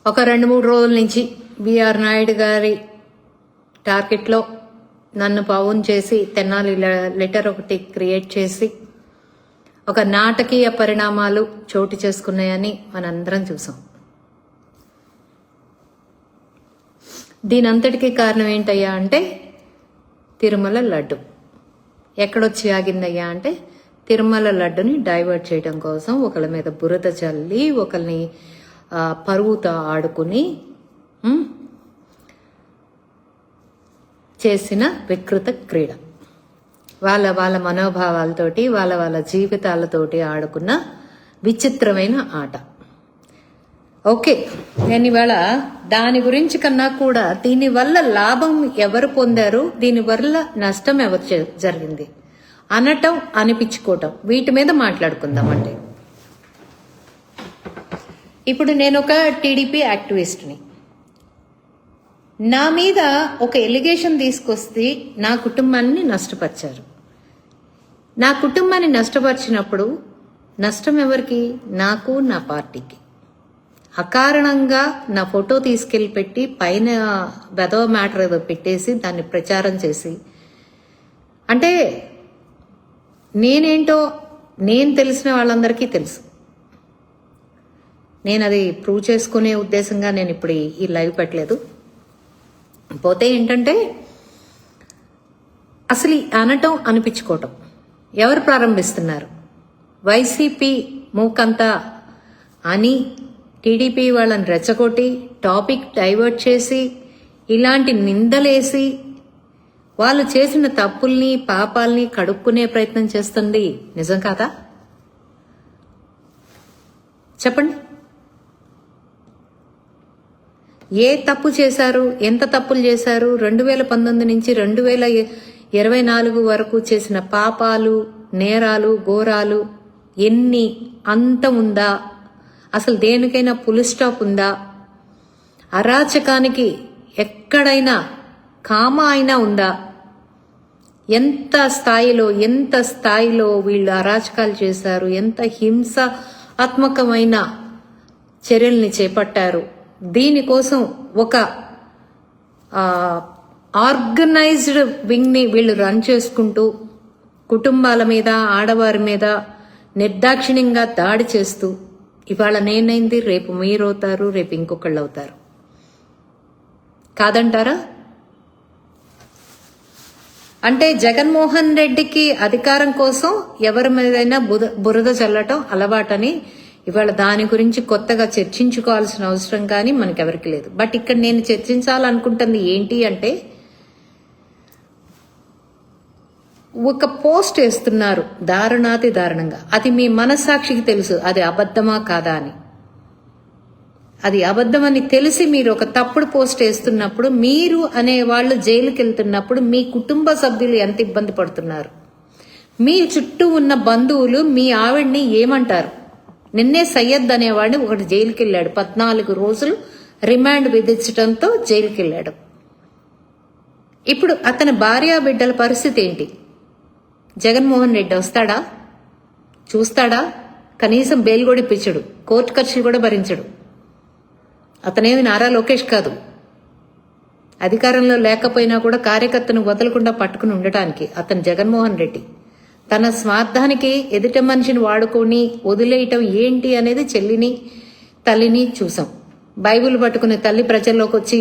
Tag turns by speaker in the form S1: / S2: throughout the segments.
S1: ఒక 2-3 రోజుల నుంచి బిఆర్ నాయుడు గారి టార్గెట్లో నన్ను పవన్ చేసి తెనాలి లెటర్ ఒకటి క్రియేట్ చేసి ఒక నాటకీయ పరిణామాలు చోటు చేసుకున్నాయని మనందరం చూసాం. దీనంతటికీ కారణం ఏంటయ్యా అంటే తిరుమల లడ్డు. ఎక్కడొచ్చి ఆగిందయ్యా అంటే తిరుమల లడ్డుని డైవర్ట్ చేయడం కోసం ఒకళ్ళ మీద బురద చల్లి ఒకరిని పరుగుతో ఆడుకుని చేసిన వికృత క్రీడ. వాళ్ళ మనోభావాలతోటి వాళ్ళ జీవితాలతోటి ఆడుకున్న విచిత్రమైన ఆట. ఓకే, నేను ఇవాళ దాని గురించి కన్నా కూడా దీనివల్ల లాభం ఎవరు పొందారు, దీనివల్ల నష్టం ఎవరు జరిగింది అనటం అనిపించుకోవటం, వీటి మీద మాట్లాడుకుందామండి. ఇప్పుడు నేను ఒక టీడీపీ యాక్టివిస్ట్ని. నా మీద ఒక ఎలిగేషన్ తీసుకొస్తే నా కుటుంబాన్ని నష్టపరిచారు. నా కుటుంబాన్ని నష్టపరిచినప్పుడు నష్టం ఎవరికి? నాకు, నా పార్టీకి. అకారణంగా నా ఫోటో తీసుకెళ్లి పెట్టి పైన వెధవ మ్యాటర్ ఏదో పెట్టేసి దాన్ని ప్రచారం చేసి, అంటే నేనేంటో నేను తెలిసిన వాళ్ళందరికీ తెలుసు. నేను అది ప్రూవ్ చేసుకునే ఉద్దేశంగా నేను ఇప్పుడు ఈ లైవ్ పెట్టలేదు. పోతే ఏంటంటే అసలు అనటం అనిపించుకోవటం ఎవరు ప్రారంభిస్తున్నారు? వైసీపీ మూకంతా అని టీడీపీ వాళ్ళని రెచ్చగొట్టి టాపిక్ డైవర్ట్ చేసి ఇలాంటి నిందలేసి వాళ్ళు చేసిన తప్పుల్ని పాపాల్ని కడుక్కునే ప్రయత్నం చేస్తుంది. నిజం కాదా? చెప్పండి. ఏ తప్పు చేశారు, ఎంత తప్పులు చేశారు? 2019 నుంచి 2024 వరకు చేసిన పాపాలు, నేరాలు, ఘోరాలు ఎన్ని? అంత ఉందా? అసలు దేనికైనా ఫుల్ స్టాప్ ఉందా? అరాచకానికి ఎక్కడైనా కామా అయినా ఉందా? ఎంత స్థాయిలో వీళ్ళు అరాచకాలు చేశారు, ఎంత హింసాత్మకమైన చర్యల్ని చేపట్టారు. దీనికోసం ఒక ఆర్గనైజ్డ్ వింగ్ ని వీళ్ళు రన్ చేసుకుంటూ కుటుంబాల మీద, ఆడవారి మీద నిర్దాక్షిణ్యంగా దాడి చేస్తూ ఇవాళ నేనైంది, రేపు మీరవుతారు, రేపు ఇంకొకళ్ళు అవుతారు. కాదంటారా? అంటే జగన్మోహన్ రెడ్డికి అధికారం కోసం ఎవరి మీదైనా బురద చల్లటం అలవాటని ఇవాళ దాని గురించి కొత్తగా చర్చించుకోవాల్సిన అవసరం కానీ మనకెవరికి లేదు. బట్ ఇక్కడ నేను చర్చించాలనుకుంటుంది ఏంటి అంటే, ఒక పోస్ట్ వేస్తున్నారు దారుణాతి దారుణంగా. అది మీ మనస్సాక్షికి తెలుసు అది అబద్ధమా కాదా అని. అది అబద్ధమని తెలిసి మీరు ఒక తప్పుడు పోస్ట్ వేస్తున్నప్పుడు, మీరు అనే వాళ్ళు జైలుకి వెళ్తున్నప్పుడు మీ కుటుంబ సభ్యులు ఎంత ఇబ్బంది పడుతున్నారు? మీ చుట్టూ ఉన్న బంధువులు మీ ఆవిడ్ని ఏమంటారు? నిన్నే సయ్యద్ అనేవాడిని ఒకటి జైలుకి వెళ్ళాడు. 14 రోజులు రిమాండ్ విధించడంతో జైలుకి వెళ్ళాడు. ఇప్పుడు అతని భార్యా బిడ్డల పరిస్థితి ఏంటి? జగన్మోహన్ రెడ్డి వస్తాడా? చూస్తాడా? కనీసం బెయిల్ కూడా ఇప్పించడు, కోర్టు ఖర్చులు కూడా భరించడు. అతనేమి నారా లోకేష్ కాదు. అధికారంలో లేకపోయినా కూడా కార్యకర్తను వదలకుండా పట్టుకుని ఉండటానికి అతను జగన్మోహన్ రెడ్డి. తన స్వార్థానికి ఎదుట మనిషిని వాడుకొని వదిలేయటం ఏంటి అనేది చెల్లిని, తల్లిని చూసాం. బైబిల్ పట్టుకునే తల్లి ప్రజల్లోకి వచ్చి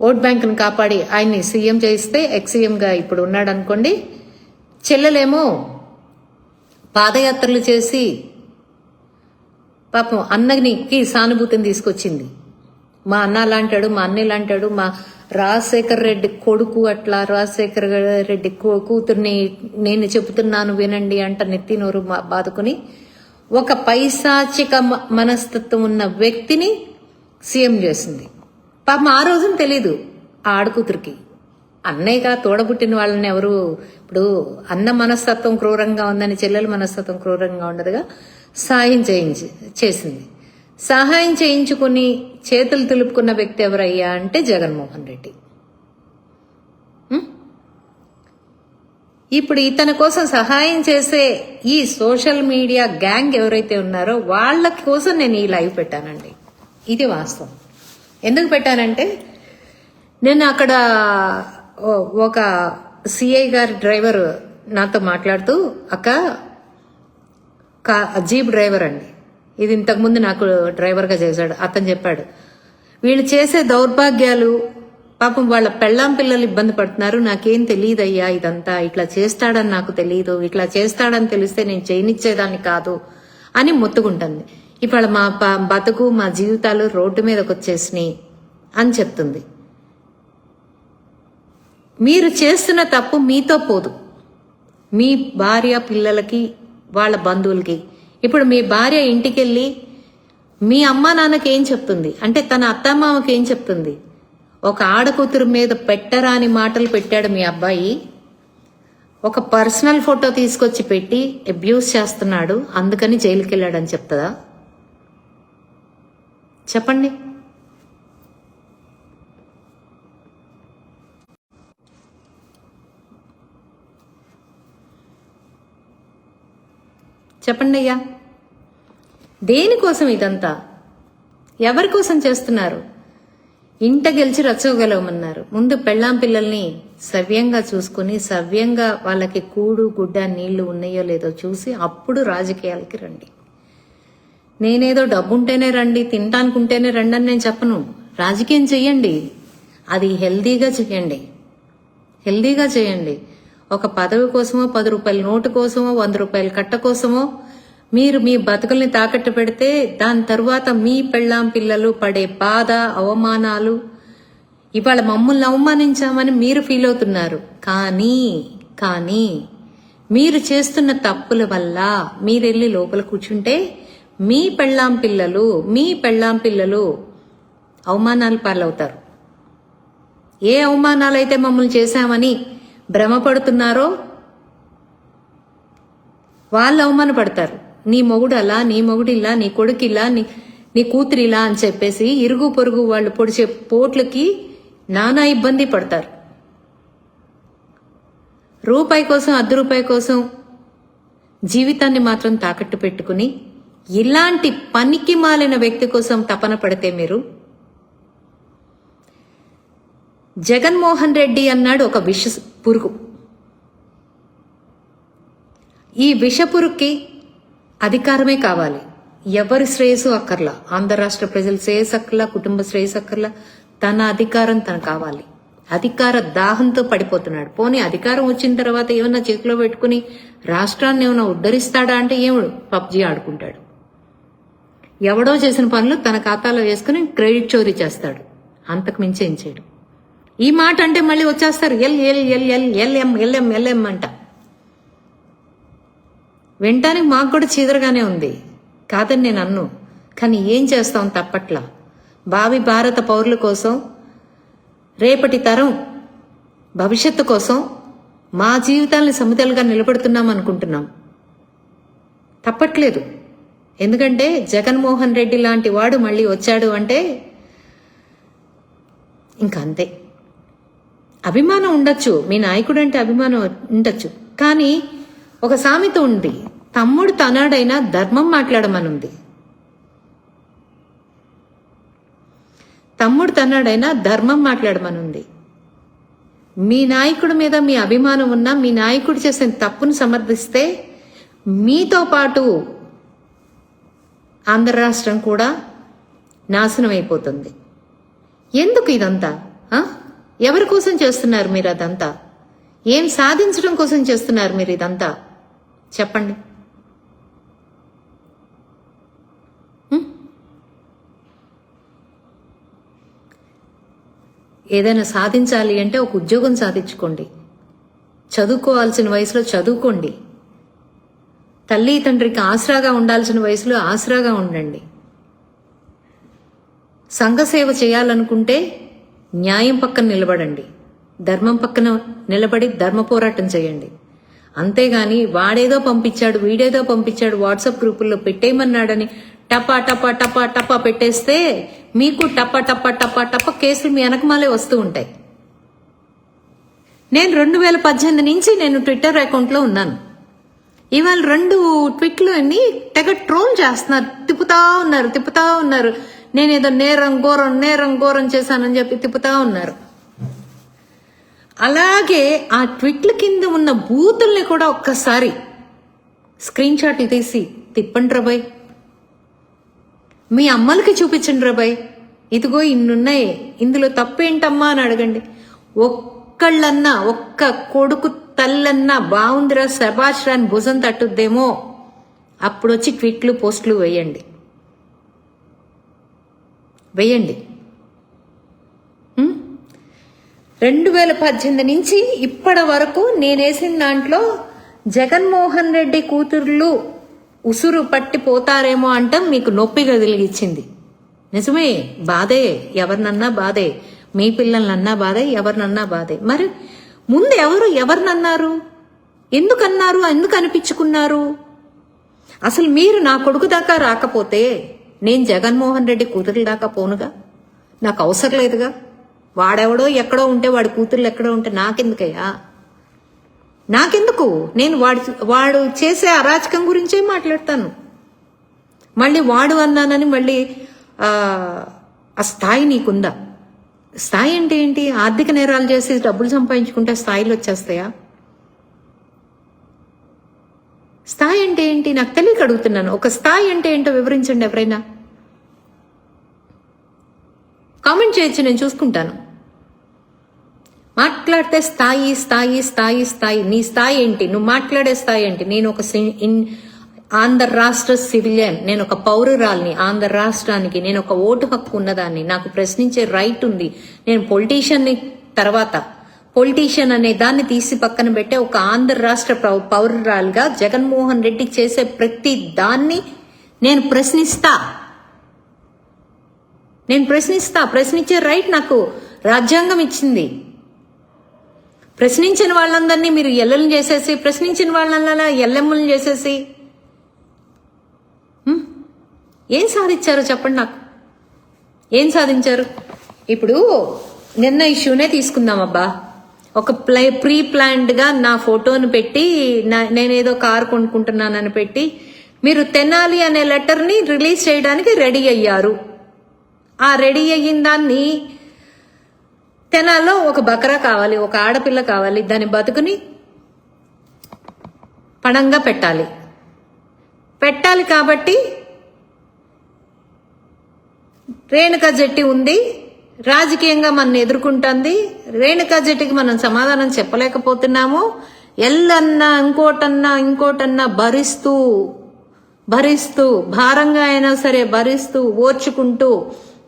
S1: ఓట్ బ్యాంకును కాపాడి ఆయన్ని సీఎం చేస్తే ఎక్స్-సీఎంగా ఇప్పుడు ఉన్నాడు అనుకోండి. చెల్లెలేమో పాదయాత్రలు చేసి పాపం అన్నకి సానుభూతిని తీసుకొచ్చింది. మా అన్న లాంటాడు, మా అన్నయ్య లాంటాడు, మా రాజశేఖర్ రెడ్డి కొడుకు అట్లా, రాజశేఖర్ రెడ్డి కూతుర్ని నేను చెబుతున్నాను వినండి అంట నెత్తి నోరు బాదుకుని ఒక పైశాచిక మనస్తత్వం ఉన్న వ్యక్తిని సీఎం చేసింది. పాపం ఆ రోజున తెలీదు ఆ ఆడకూతురికి. అన్నయ్యగా తోడబుట్టిన వాళ్ళని ఎవరు ఇప్పుడు అన్న మనస్తత్వం క్రూరంగా ఉందని చెల్లెల మనస్తత్వం క్రూరంగా ఉండదుగా, సహాయం చేసింది. సహాయం చేయించుకుని చేతులు తులుపుకున్న వ్యక్తి ఎవరయ్యా అంటే జగన్మోహన్ రెడ్డి. ఇప్పుడు ఇతని కోసం సహాయం చేసే ఈ సోషల్ మీడియా గ్యాంగ్ ఎవరైతే ఉన్నారో వాళ్ళ కోసం నేను ఈ లైవ్ పెట్టానండి. ఇది వాస్తవం. ఎందుకు పెట్టానంటే నేను అక్కడ ఒక సిఐ గారి డ్రైవర్ నాతో మాట్లాడుతూ, అక్క జీప్ డ్రైవర్ అండి, ఇది ఇంతకుముందు నాకు డ్రైవర్గా చేశాడు, అతను చెప్పాడు, వీళ్ళు చేసే దౌర్భాగ్యాలు, పాపం వాళ్ళ పెళ్ళాం పిల్లలు ఇబ్బంది పడుతున్నారు, నాకేం తెలియదయ్యా ఇదంతా, ఇట్లా చేస్తాడని నాకు తెలియదు, ఇట్లా చేస్తాడని తెలిస్తే నేను చేయనిచ్చేదాన్ని కాదు అని మొత్తుకుంటుంది. ఇవాళ మా బతుకు మా జీవితాలు రోడ్డు మీదకి వచ్చేసినాయి అని చెప్తుంది. మీరు చేస్తున్న తప్పు మీతో పోదు, మీ భార్య పిల్లలకి వాళ్ళ బంధువులకి. ఇప్పుడు మీ భార్య ఇంటికెళ్ళి మీ అమ్మా నాన్నకి ఏం చెప్తుంది అంటే తన అత్తమామకి ఏం చెప్తుంది? ఒక ఆడకూతురు మీద పెట్టరాని మాటలు పెట్టాడు మీ అబ్బాయి, ఒక పర్సనల్ ఫోటో తీసుకొచ్చి పెట్టి అబ్యూస్ చేస్తున్నాడు, అందుకని జైలుకి వెళ్ళాడని చెప్తుందా? చెప్పండి. చెప్పండి అయ్యా, దేనికోసం ఇదంతా? ఎవరి కోసం చేస్తున్నారు? ఇంట గెలిచి రచ్చగలవమన్నారు. ముందు పెళ్ళాం పిల్లల్ని సవ్యంగా చూసుకుని, సవ్యంగా వాళ్ళకి కూడు గుడ్డ నీళ్లు ఉన్నాయో లేదో చూసి అప్పుడు రాజకీయాలకి రండి. నేనేదో డబ్బుంటేనే రండి, తినటానుకుంటేనే రండి అని నేను చెప్పను. రాజకీయం చెయ్యండి, అది హెల్దీగా చెయ్యండి, హెల్దీగా చేయండి. ఒక పదవి కోసమో, 10 రూపాయల నోటు కోసమో, 100 రూపాయల కట్ట కోసమో మీరు మీ బతుకుల్ని తాకట్టు పెడితే దాని తరువాత మీ పెళ్ళాం పిల్లలు పడే బాధ, అవమానాలు, ఇవాళ మమ్మల్ని అవమానించామని మీరు ఫీల్ అవుతున్నారు. కానీ మీరు చేస్తున్న తప్పుల వల్ల మీరెళ్ళి లోపల కూర్చుంటే మీ పెళ్ళాం పిల్లలు అవమానాలు పాలవుతారు. ఏ అవమానాలైతే మమ్మల్ని చేశామని భ్రమపడుతున్నారో వాళ్ళు అవమానపడతారు. నీ మొగుడు అలా, నీ మొగుడిలా, నీ కొడుకిలా, నీ కూతురిలా అని చెప్పేసి ఇరుగు పొరుగు వాళ్ళు పొడిచే పోట్లకి నానా ఇబ్బంది పడతారు. రూపాయి కోసం, ₹10 కోసం జీవితాన్ని మాత్రం తాకట్టు పెట్టుకుని ఇలాంటి పనికి మాలిన వ్యక్తి కోసం తపన పడితే మీరు, జగన్మోహన్ రెడ్డి అన్నాడు ఒక విష పురుగు. ఈ విషపురుక్కి అధికారమే కావాలి, ఎవరి శ్రేయస్సు అక్కర్లా, ఆంధ్ర రాష్ట్ర ప్రజల శ్రేయస్సు అక్కర్లా, కుటుంబ శ్రేయస్సు అక్కర్లా, తన అధికారం తన కావాలి. అధికార దాహంతో పడిపోతున్నాడు. పోనీ అధికారం వచ్చిన తర్వాత ఏమన్నా చేతిలో పెట్టుకుని రాష్ట్రాన్ని ఏమైనా ఉద్ధరిస్తాడా అంటే ఏమడు పబ్జీ ఆడుకుంటాడు. ఎవడో చేసిన పనులు తన ఖాతాలో వేసుకుని క్రెడిట్ చోరీ చేస్తాడు, అంతకు మించి ఏం చేయడు. ఈ మాట అంటే మళ్ళీ వచ్చేస్తారు ఎల్ఎం అంట. వినటానికి మాకు కూడా చీదరగానే ఉంది, కాదని నేను అన్ను. కానీ ఏం చేస్తాం, తప్పట్లా. భావి భారత పౌరుల కోసం, రేపటి తరం భవిష్యత్తు కోసం మా జీవితాల్ని సమతలుగా నిలబెడుతున్నాం అనుకుంటున్నాం. తప్పట్లేదు. ఎందుకంటే జగన్మోహన్ రెడ్డి లాంటి వాడు మళ్ళీ వచ్చాడు అంటే ఇంకా అంతే. అభిమానం ఉండొచ్చు, మీ నాయకుడు అంటే అభిమానం ఉండొచ్చు, కానీ ఒక సామెత ఉంది, తమ్ముడు తనాడైనా ధర్మం మాట్లాడమనుంది. తమ్ముడు తన్నాడైనా ధర్మం మాట్లాడమనుంది. మీ నాయకుడి మీద మీ అభిమానం ఉన్నా, మీ నాయకుడు చేసిన తప్పును సమర్థిస్తే మీతో పాటు ఆంధ్ర రాష్ట్రం కూడా నాశనం అయిపోతుంది. ఎందుకు ఇదంతా? ఎవరి కోసం చేస్తున్నారు మీరు అదంతా? ఏం సాధించడం కోసం చేస్తున్నారు మీరు ఇదంతా? చెప్పండి. ఏదైనా సాధించాలి అంటే ఒక ఉద్యోగం సాధించుకోండి, చదువుకోవాల్సిన వయసులో చదువుకోండి, తల్లి తండ్రికి ఆసరాగా ఉండాల్సిన వయసులో ఆసరాగా ఉండండి. సంఘ సేవ చేయాలనుకుంటే న్యాయం పక్కన నిలబడండి, ధర్మం పక్కన నిలబడి ధర్మ పోరాటం చేయండి. అంతేగాని వాడేదో పంపించాడు, వీడేదో పంపించాడు, వాట్సాప్ గ్రూపుల్లో పెట్టేయమన్నాడని టపా టపా టపా టపా పెట్టేస్తే మీకు టపా టపా టపా టపా కేసులు మీ వెనకమాలే వస్తూ ఉంటాయి. నేను 2018 నుంచి నేను ట్విట్టర్ అకౌంట్లో ఉన్నాను. ఇవాళ 2 ట్వీట్లు అన్ని తెగ ట్రోల్ చేస్తున్నారు, తిప్పుతా ఉన్నారు. నేనేదో నేరం ఘోరం చేశానని చెప్పి తిప్పుతా ఉన్నారు. అలాగే ఆ ట్వీట్ల కింద ఉన్న బూతుల్ని కూడా ఒక్కసారి స్క్రీన్ షాట్లు తీసి తిప్పండి రాబాయ్, మీ అమ్మలకి చూపించండి రాబాయ్, ఇదిగో ఇన్నున్నాయి, ఇందులో తప్పేంటమ్మా అని అడగండి. ఒక్కళ్ళన్నా, ఒక్క కొడుకు తల్లన్నా బాగుందిరా శబాష్ రాని భుజం తట్టుద్దేమో అప్పుడు వచ్చి ట్వీట్లు పోస్టులు వేయండి. 2018 నుంచి ఇప్పటి వరకు నేనేసిన దాంట్లో జగన్మోహన్ రెడ్డి కూతుర్లు ఉసురు పట్టిపోతారేమో అంటాం మీకు నొప్పిగా కలిగించింది. నిజమే, బాధే, ఎవరినన్నా బాధే, మీ పిల్లలన్నా బాధే, ఎవరినన్నా బాధే. మరి ముందు ఎవరినన్నారు, ఎందుకన్నారు, ఎందుకు అనిపించుకున్నారు? అసలు మీరు నా కొడుకు దాకా రాకపోతే నేను జగన్మోహన్ రెడ్డి కూతురుల దాకా పోనుగా, నాకు అవసరం లేదుగా. వాడెవడో ఎక్కడో ఉంటే వాడి కూతుర్లు ఎక్కడో ఉంటే నాకెందుకయ్యా, నాకెందుకు? నేను వాడు చేసే అరాచకం గురించే మాట్లాడతాను. మళ్ళీ వాడు అన్నానని మళ్ళీ ఆ స్థాయి నీకుందా? స్థాయి అంటే ఏంటి? ఆర్థిక నేరాలు చేసి డబ్బులు సంపాదించుకుంటే స్థాయిలు వచ్చేస్తాయా? స్థాయి అంటే ఏంటి నాకు తెలియక అడుగుతున్నాను. ఒక స్థాయి అంటే ఏంటో వివరించండి ఎవరైనా. కామెంట్ చేయొచ్చు, నేను చూసుకుంటాను. మాట్లాడితే స్థాయి స్థాయి స్థాయి స్థాయి నీ స్థాయి ఏంటి? నువ్వు మాట్లాడే స్థాయి ఏంటి? నేను ఒక ఆంధ్ర రాష్ట్ర సివిలియన్, నేను ఒక పౌరురాల్ని ఆంధ్ర రాష్ట్రానికి, నేను ఒక ఓటు హక్కు ఉన్నదాన్ని, నాకు ప్రశ్నించే రైట్ ఉంది. నేను పొలిటీషియన్ని, తర్వాత పొలిటీషియన్ అనే దాన్ని తీసి పక్కన పెట్టే ఒక ఆంధ్ర రాష్ట్ర పౌరురాలుగా జగన్మోహన్ రెడ్డి చేసే ప్రతి దాన్ని నేను ప్రశ్నిస్తా. ప్రశ్నించే రైట్ నాకు రాజ్యాంగం ఇచ్చింది. ప్రశ్నించిన వాళ్ళందరినీ మీరు ఎల్లెలను చేసేసి, ప్రశ్నించిన వాళ్ళ ఎల్లెమ్మలను చేసేసి ఏం సాధించారో చెప్పండి నాకు. ఏం సాధించారు? ఇప్పుడు నిన్న ఇష్యూనే తీసుకుందాం అబ్బా. ఒక ప్రీ ప్లాన్డ్ గా నా ఫోటోను పెట్టి, నేనేదో కారు కొనుక్కుంటున్నానని పెట్టి, మీరు తెనాలి అనే లెటర్ ని రిలీజ్ చేయడానికి రెడీ అయ్యారు. ఆ రెడీ అయిన దాన్ని తెనాల్లో ఒక బకరా కావాలి, ఒక ఆడపిల్ల కావాలి, దాని బతుకుని పణంగా పెట్టాలి కాబట్టి రేణుకా జెట్టి ఉంది, రాజకీయంగా మన ఎదుర్కొంటుంది. రేణుకా జెట్టికి మనం సమాధానం చెప్పలేకపోతున్నాము. ఎల్లన్నా ఇంకోటన్నా భరిస్తూ భారంగా అయినా సరే భరిస్తూ ఓర్చుకుంటూ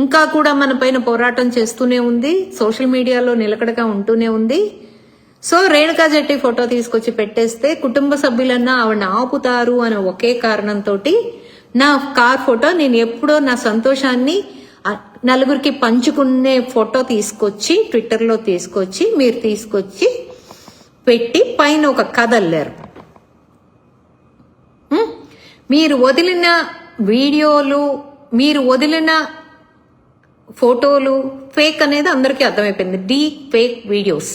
S1: ఇంకా కూడా మన పైన పోరాటం చేస్తూనే ఉంది. సోషల్ మీడియాలో నిలకడగా ఉంటూనే ఉంది. సో రేణుకా జెట్టి ఫోటో తీసుకొచ్చి పెట్టేస్తే కుటుంబ సభ్యులన్నా ఆవిడని ఆపుతారు అనే ఒకే కారణంతో నా కార్ ఫోటో నేను ఎప్పుడో నా సంతోషాన్ని నలుగురికి పంచుకునే ఫోటో తీసుకొచ్చి ట్విట్టర్లో తీసుకొచ్చి మీరు తీసుకొచ్చి పెట్టి పైన ఒక కథ అల్లారు. మీరు వదిలిన వీడియోలు, మీరు వదిలిన ఫోటోలు ఫేక్ అనేది అందరికీ అర్థమైపోయింది. డీప్ ఫేక్ వీడియోస్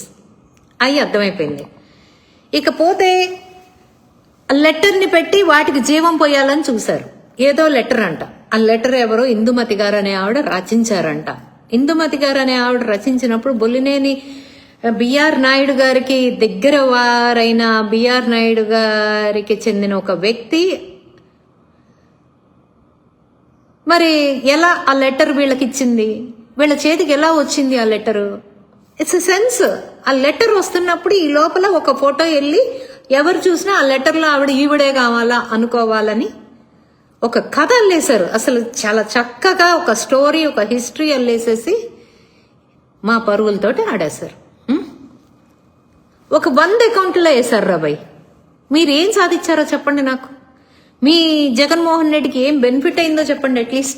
S1: అవి అర్థమైపోయింది. ఇకపోతే లెటర్ని పెట్టి వాటికి జీవం పోయాలని చూశారు. ఏదో లెటర్ అంట. ఆ లెటర్ ఎవరో ఇందుమతి గారు అనే ఆవిడ రచించారంట. ఇందుమతి గారు అనే ఆవిడ రచించినప్పుడు బొల్లినేని బిఆర్ నాయుడు గారికి దగ్గర వారైన బిఆర్ నాయుడు గారికి చెందిన ఒక వ్యక్తి మరి ఎలా ఆ లెటర్ వీళ్ళకి ఇచ్చింది, వీళ్ళ చేతికి ఎలా వచ్చింది ఆ లెటరు? It's a sense. ఆ లెటర్ వస్తున్నప్పుడు ఈ లోపల ఒక ఫోటో వెళ్ళి ఎవరు చూసినా ఆ లెటర్లో ఆవిడ ఈవిడే కావాలా అనుకోవాలని ఒక కథ అల్లేశారు. అసలు చాలా చక్కగా ఒక స్టోరీ, ఒక హిస్టరీ అల్లేసేసి మా పరువులతోటి ఆడేశారు. ఒక 100 అకౌంట్లో వేశారు రాబాయ్. మీరేం సాధించారో చెప్పండి నాకు. మీ జగన్మోహన్ రెడ్డికి ఏం బెనిఫిట్ అయిందో చెప్పండి అట్లీస్ట్.